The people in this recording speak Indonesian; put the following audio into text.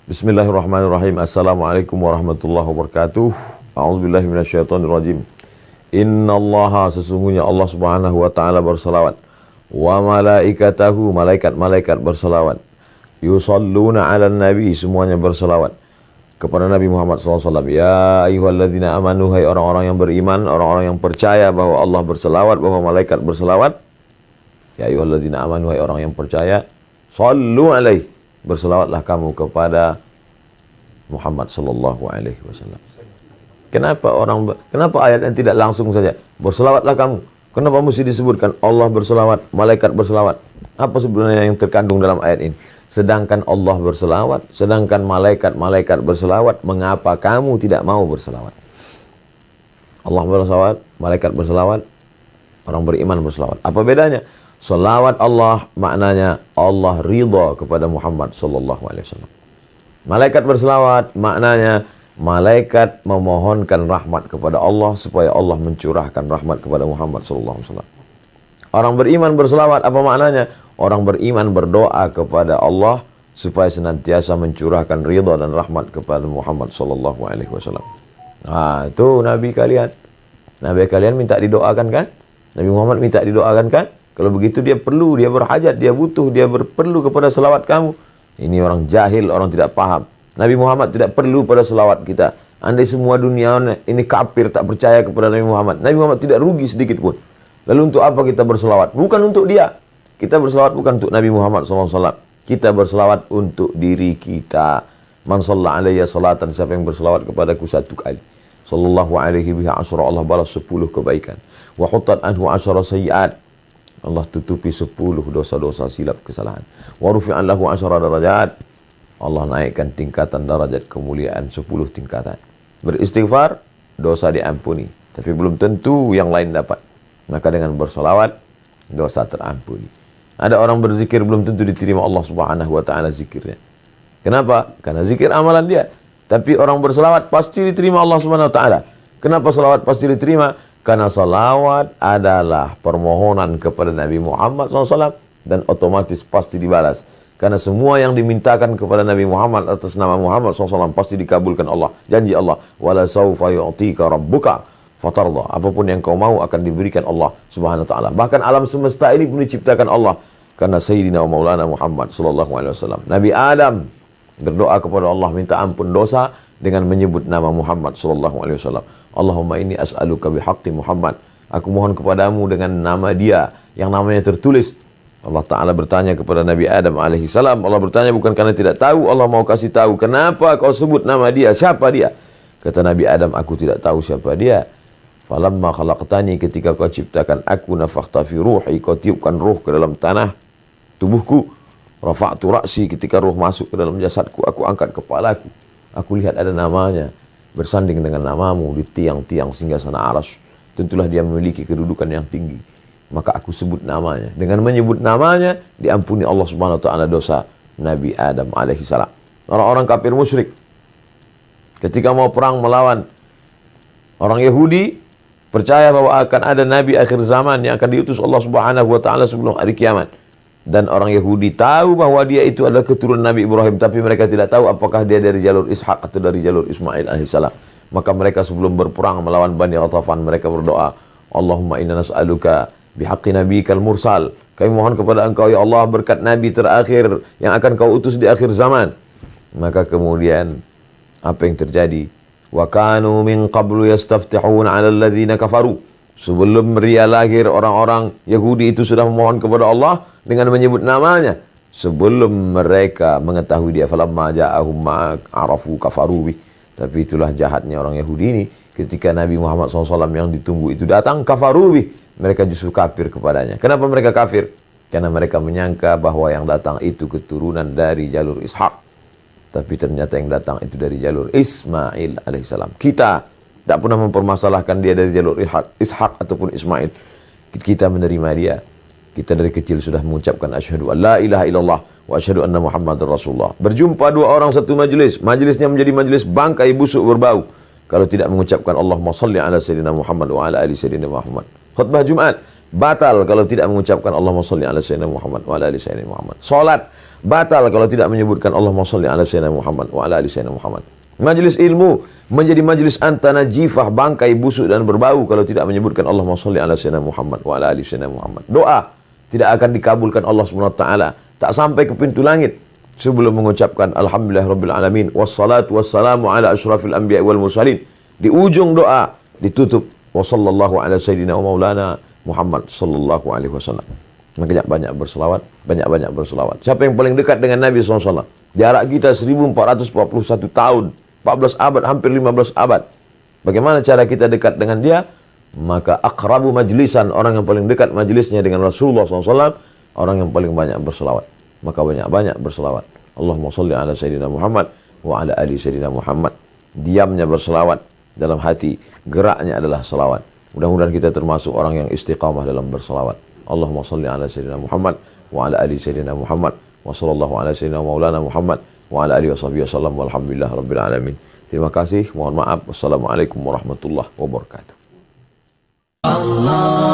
Bismillahirrahmanirrahim. Assalamualaikum warahmatullahi wabarakatuh. A'udzubillahi minasyaitonirrajim. Innallaha, sesungguhnya Allah Subhanahu wa taala berselawat, wa malaikatahu, malaikat-malaikat berselawat, yusalluna 'alan nabi, semuanya berselawat kepada Nabi Muhammad SAW. Ya ayyuhalladzina amanu, hai orang-orang yang beriman, orang-orang yang percaya bahwa Allah berselawat, bahwa malaikat berselawat. Ya ayyuhalladzina amanu, hai orang yang percaya, sallu alaihi, berselawatlah kamu kepada Muhammad sallallahu alaihi wasallam. Kenapa ayat yang tidak langsung saja berselawatlah kamu? Kenapa mesti disebutkan Allah berselawat, malaikat berselawat? Apa sebenarnya yang terkandung dalam ayat ini? Sedangkan Allah berselawat, sedangkan malaikat berselawat, mengapa kamu tidak mau berselawat? Allah berselawat, malaikat berselawat, orang beriman berselawat. Apa bedanya? Selawat Allah maknanya Allah ridha kepada Muhammad sallallahu alaihi wasallam. Malaikat berselawat maknanya malaikat memohonkan rahmat kepada Allah supaya Allah mencurahkan rahmat kepada Muhammad sallallahu alaihi wasallam. Orang beriman berselawat apa maknanya? Orang beriman berdoa kepada Allah supaya senantiasa mencurahkan ridha dan rahmat kepada Muhammad sallallahu alaihi wasallam. Nah, itu nabi kalian. Nabi kalian minta didoakan kan? Nabi Muhammad minta didoakan kan? Kalau begitu dia perlu, dia berhajat, dia butuh, dia perlu kepada selawat kamu. Ini orang jahil, orang tidak paham. Nabi Muhammad tidak perlu pada selawat kita. Andai semua dunia ini kafir, tak percaya kepada Nabi Muhammad, Nabi Muhammad tidak rugi sedikit pun. Lalu untuk apa kita berselawat? Bukan untuk dia. Kita berselawat bukan untuk Nabi Muhammad SAW. Kita berselawat untuk diri kita. Man shalla alayya salatan, siapa yang berselawat kepadaku satu kali, sallallahu alaihi biha asyara, Allah balas 10 kebaikan. Wa huttat anhu asyara sayyi'at, Allah tutupi 10 dosa-dosa silap kesalahan. Wa rufi'an lahu 10 darajat, Allah naikkan tingkatan darajat kemuliaan 10 tingkatan. Beristighfar, dosa diampuni, tapi belum tentu yang lain dapat. Maka dengan bersolawat, dosa terampuni. Ada orang berzikir belum tentu diterima Allah Subhanahu wa taala zikirnya. Kenapa? Karena zikir amalan dia. Tapi orang berselawat pasti diterima Allah Subhanahu wa taala. Kenapa selawat pasti diterima? Karena salawat adalah permohonan kepada Nabi Muhammad SAW dan otomatis pasti dibalas. Karena semua yang dimintakan kepada Nabi Muhammad atas nama Muhammad SAW pasti dikabulkan Allah. Janji Allah, wala saufa yu'tika rabbuka fatarda. Apapun yang kau mau akan diberikan Allah Subhanahu wa taala. Bahkan alam semesta ini pun diciptakan Allah karena Sayyidina wa Maulana Muhammad sallallahu alaihi wasallam. Nabi Adam berdoa kepada Allah minta ampun dosa dengan menyebut nama Muhammad sallallahu alaihi wasallam. Allahumma inni as'aluka bihaqqi Muhammad. Aku mohon kepadamu dengan nama dia yang namanya tertulis. Allah Ta'ala bertanya kepada Nabi Adam alaihi salam. Allah bertanya bukan karena tidak tahu, Allah mau kasih tahu. Kenapa kau sebut nama dia? Siapa dia? Kata Nabi Adam, aku tidak tahu siapa dia. Falamma khalaqtani, ketika kau ciptakan aku, nafakhta fi ruhi, kau tiupkan ruh ke dalam tanah tubuhku. Rafa'tu ra'si, ketika ruh masuk ke dalam jasadku, aku angkat kepalaku. Aku lihat ada namanya bersanding dengan namamu di tiang-tiang singgasana arsy. Tentulah dia memiliki kedudukan yang tinggi. Maka aku sebut namanya. Dengan menyebut namanya diampuni Allah Subhanahu wa taala dosa Nabi Adam alaihi salam. Orang-orang kafir musyrik ketika mau perang melawan orang Yahudi, percaya bahwa akan ada nabi akhir zaman yang akan diutus Allah Subhanahu wa taala sebelum hari kiamat. Dan orang Yahudi tahu bahwa dia itu adalah keturunan Nabi Ibrahim, tapi mereka tidak tahu apakah dia dari jalur Ishak atau dari jalur Ismail alaihissalam. Maka mereka sebelum berperang melawan Bani Ghatafan, mereka berdoa, Allahumma inna nas'aluka bihaqqi nabiyikal mursal. Kami mohon kepada engkau ya Allah berkat nabi terakhir yang akan kau utus di akhir zaman. Maka kemudian apa yang terjadi? Wa kanu min qablu yastaftihuna 'ala alladhina kafaru. Sebelum dia lahir, orang-orang Yahudi itu sudah memohon kepada Allah dengan menyebut namanya. Sebelum mereka mengetahui dia, falamma ja'ahum ma'arafu kafaru bih. Tapi itulah jahatnya orang Yahudi ini. Ketika Nabi Muhammad SAW yang ditunggu itu datang, kafaru bih. Mereka justru kafir kepadanya. Kenapa mereka kafir? Karena mereka menyangka bahwa yang datang itu keturunan dari jalur Ishak. Tapi ternyata yang datang itu dari jalur Ismail alaihissalam. Kita tak pernah mempermasalahkan dia dari jalur Ishak ataupun Ismail. Kita menerima dia. Kita dari kecil sudah mengucapkan asyhadu an la ilaha illallah wa asyhadu anna Muhammadar Rasulullah. Berjumpa dua orang satu majlis, majlisnya menjadi majlis bangkai busuk berbau kalau tidak mengucapkan Allahumma shalli ala sayyidina Muhammad wa ala ali sayyidina Muhammad. Khutbah Jumat batal kalau tidak mengucapkan Allahumma shalli ala sayyidina Muhammad wa ala ali sayyidina Muhammad. Salat batal kalau tidak menyebutkan Allahumma shalli ala sayyidina Muhammad wa ala ali sayyidina Muhammad. Majelis ilmu menjadi majelis antana jifah, bangkai busuk dan berbau kalau tidak menyebutkan Allahumma shalli ala sayyidina Muhammad wa ala ali sayyidina Muhammad. Doa tidak akan dikabulkan Allah Subhanahu wa taala, tak sampai ke pintu langit sebelum mengucapkan alhamdulillahirabbil alamin wassalatu wassalamu ala asyrafil anbiya wal mursalin. Di ujung doa ditutup wa sallallahu ala sayyidina wa maulana Muhammad sallallahu alaihi wasallam. Maka banyak berselawat, banyak-banyak berselawat. Siapa yang paling dekat dengan Nabi SAW? Jarak kita 1441 tahun, 14 abad, hampir 15 abad. Bagaimana cara kita dekat dengan dia? Maka akrabu majlisan, orang yang paling dekat majlisnya dengan Rasulullah SAW, orang yang paling banyak berselawat. Maka banyak-banyak berselawat. Allahumma salli ala sayyidina Muhammad wa ala ali sayyidina Muhammad. Diamnya berselawat, dalam hati geraknya adalah selawat. Mudah-mudahan kita termasuk orang yang istiqamah dalam berselawat. Allahumma salli ala sayyidina Muhammad wa ala ali sayyidina Muhammad wa sallallahu ala sayyidina maulana Muhammad wa ala alihi washabihi wasallam walhamdulillah rabbil alamin. Terima kasih, mohon maaf. Wassalamualaikum warahmatullahi wabarakatuh. Allah